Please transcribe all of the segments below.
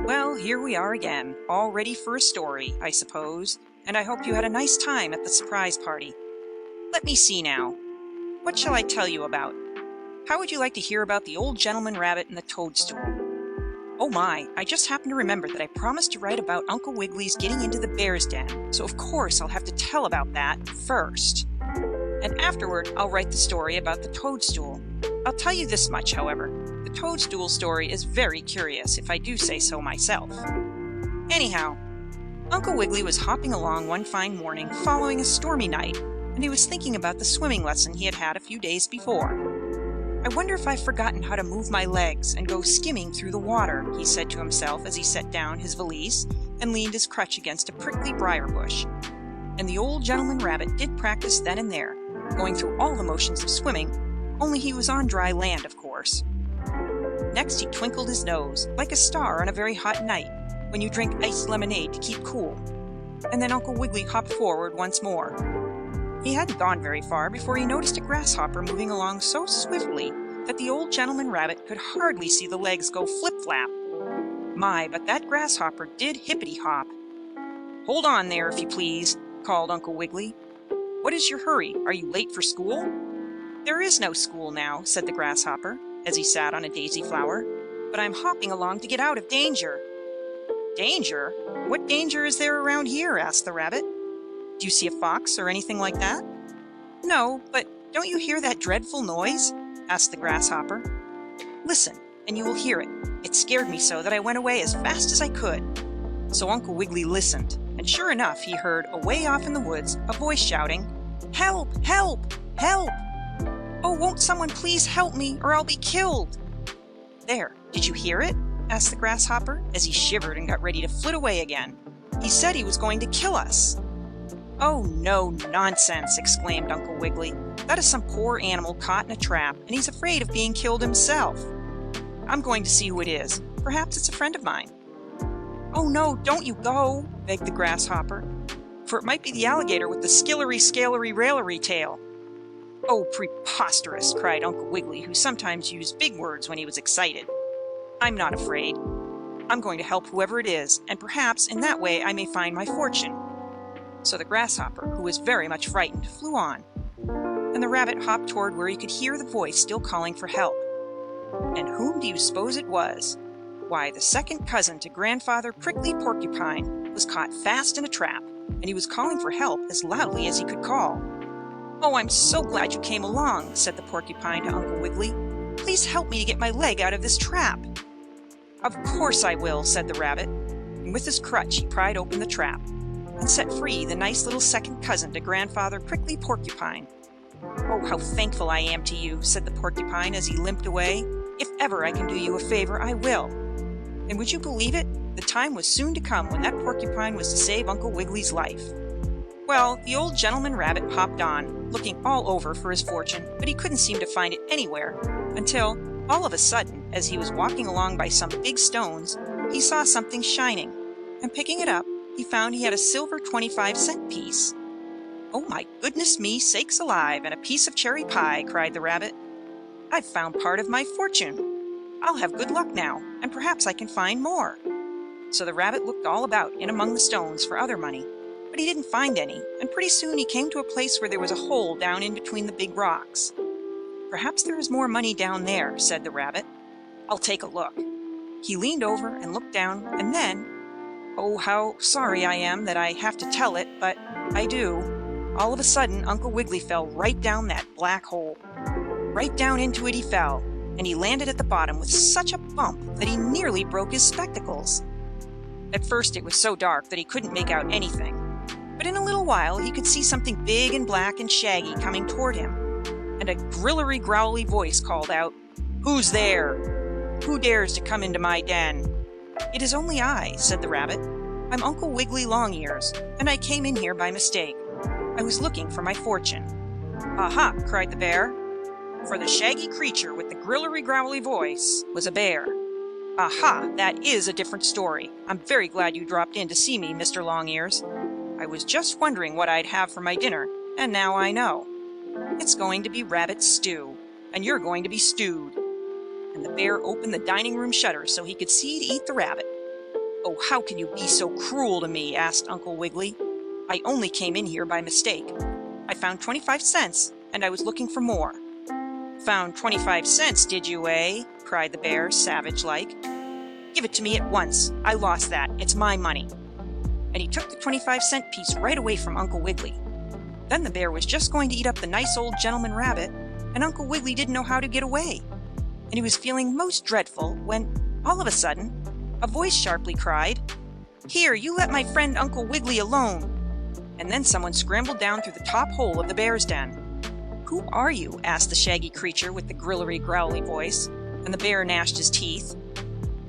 Well, here we are again, all ready for a story, I suppose, and I hope you had a nice time at the surprise party. Let me see now. What shall I tell you about? How would you like to hear about the old gentleman rabbit and the toadstool? Oh my, I just happened to remember that I promised to write about Uncle Wiggily's getting into the bear's den, so of course I'll have to tell about that first. And afterward, I'll write the story about the toadstool. I'll tell you this much, however. The toadstool story is very curious, if I do say so myself. Anyhow, Uncle Wiggily was hopping along one fine morning following a stormy night, and he was thinking about the swimming lesson he had had a few days before. I wonder if I've forgotten how to move my legs and go skimming through the water, he said to himself as he set down his valise and leaned his crutch against a prickly briar bush. And the old gentleman rabbit did practice then and there, going through all the motions of swimming, only he was on dry land, of course. Next he twinkled his nose, like a star on a very hot night, when you drink iced lemonade to keep cool. And then Uncle Wiggily hopped forward once more. He hadn't gone very far before he noticed a grasshopper moving along so swiftly that the old gentleman rabbit could hardly see the legs go flip-flap. My, but that grasshopper did hippity-hop. "Hold on there, if you please," called Uncle Wiggily. "What is your hurry? Are you late for school?" "There is no school now," said the grasshopper, as he sat on a daisy flower, "but I'm hopping along to get out of danger." "Danger? What danger is there around here?" asked the rabbit. "Do you see a fox or anything like that?" "No, but don't you hear that dreadful noise?" asked the grasshopper. "Listen, and you will hear it. It scared me so that I went away as fast as I could." So Uncle Wiggily listened, and sure enough he heard, away off in the woods, a voice shouting, "Help! Help! Help! Oh, won't someone please help me, or I'll be killed!" "There, did you hear it?" asked the grasshopper, as he shivered and got ready to flit away again. "He said he was going to kill us." "Oh, no, nonsense!" exclaimed Uncle Wiggily. "That is some poor animal caught in a trap, and he's afraid of being killed himself. I'm going to see who it is. Perhaps it's a friend of mine." "Oh, no, don't you go!" begged the grasshopper, "for it might be the alligator with the skillery-scalery-railery tail." "Oh, preposterous!" cried Uncle Wiggily, who sometimes used big words when he was excited. "I'm not afraid. I'm going to help whoever it is, and perhaps in that way I may find my fortune." So the grasshopper, who was very much frightened, flew on, and the rabbit hopped toward where he could hear the voice still calling for help. And whom do you suppose it was? Why, the second cousin to Grandfather Prickly Porcupine was caught fast in a trap, and he was calling for help as loudly as he could call. "Oh, I'm so glad you came along," said the porcupine to Uncle Wiggily. "Please help me to get my leg out of this trap." "Of course I will," said the rabbit, and with his crutch he pried open the trap, and set free the nice little second cousin to Grandfather Prickly Porcupine. "Oh, how thankful I am to you," said the porcupine as he limped away. "If ever I can do you a favor, I will." And would you believe it? The time was soon to come when that porcupine was to save Uncle Wiggily's life. Well, the old gentleman rabbit hopped on, looking all over for his fortune, but he couldn't seem to find it anywhere, until, all of a sudden, as he was walking along by some big stones, he saw something shining, and picking it up, he found he had a silver 25-cent piece. "Oh, my goodness me sakes alive, and a piece of cherry pie!" cried the rabbit. "I've found part of my fortune. I'll have good luck now, and perhaps I can find more." So the rabbit looked all about in among the stones for other money, but he didn't find any, and pretty soon he came to a place where there was a hole down in between the big rocks. "Perhaps there is more money down there," said the rabbit. "I'll take a look." He leaned over and looked down, and then, oh, how sorry I am that I have to tell it, but I do. All of a sudden, Uncle Wiggily fell right down that black hole. Right down into it he fell, and he landed at the bottom with such a bump that he nearly broke his spectacles. At first it was so dark that he couldn't make out anything, but in a little while he could see something big and black and shaggy coming toward him, and a grillery-growly voice called out, "Who's there? Who dares to come into my den?" "It is only I," said the rabbit. "I'm Uncle Wiggily Longears, and I came in here by mistake. I was looking for my fortune." "Aha!" cried the bear, for the shaggy creature with the grillery-growly voice was a bear. "Aha! That is a different story. I'm very glad you dropped in to see me, Mr. Longears. I was just wondering what I'd have for my dinner, and now I know. It's going to be rabbit stew, and you're going to be stewed." And the bear opened the dining room shutters so he could see to eat the rabbit, "Oh, how can you be so cruel to me?" asked Uncle Wiggily. "I only came in here by mistake. I found 25 cents, and I was looking for more." "Found 25 cents, did you, eh?" cried the bear, savage-like. "Give it to me at once. I lost that. It's my money." And he took the 25-cent piece right away from Uncle Wiggily. Then the bear was just going to eat up the nice old gentleman rabbit, and Uncle Wiggily didn't know how to get away. And he was feeling most dreadful when, all of a sudden, a voice sharply cried, "Here, you let my friend Uncle Wiggily alone!" And then someone scrambled down through the top hole of the bear's den. "Who are you?" asked the shaggy creature with the grillery growly voice, and the bear gnashed his teeth.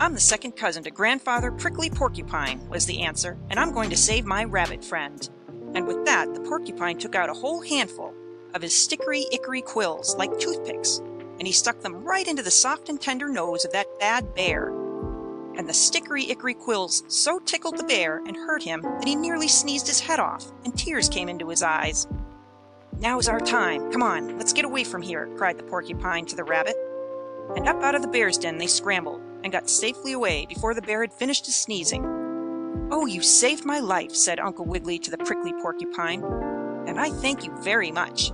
"I'm the second cousin to Grandfather Prickly Porcupine," was the answer, "and I'm going to save my rabbit friend." And with that, the porcupine took out a whole handful of his stickery-ickery quills like toothpicks, and he stuck them right into the soft and tender nose of that bad bear. And the stickery-ickery quills so tickled the bear and hurt him that he nearly sneezed his head off, and tears came into his eyes. "Now's our time. Come on, let's get away from here," cried the porcupine to the rabbit. And up out of the bear's den they scrambled, and got safely away before the bear had finished his sneezing. "Oh, you saved my life," said Uncle Wiggily to the prickly porcupine, "and I thank you very much."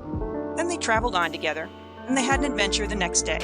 Then they traveled on together, and they had an adventure the next day.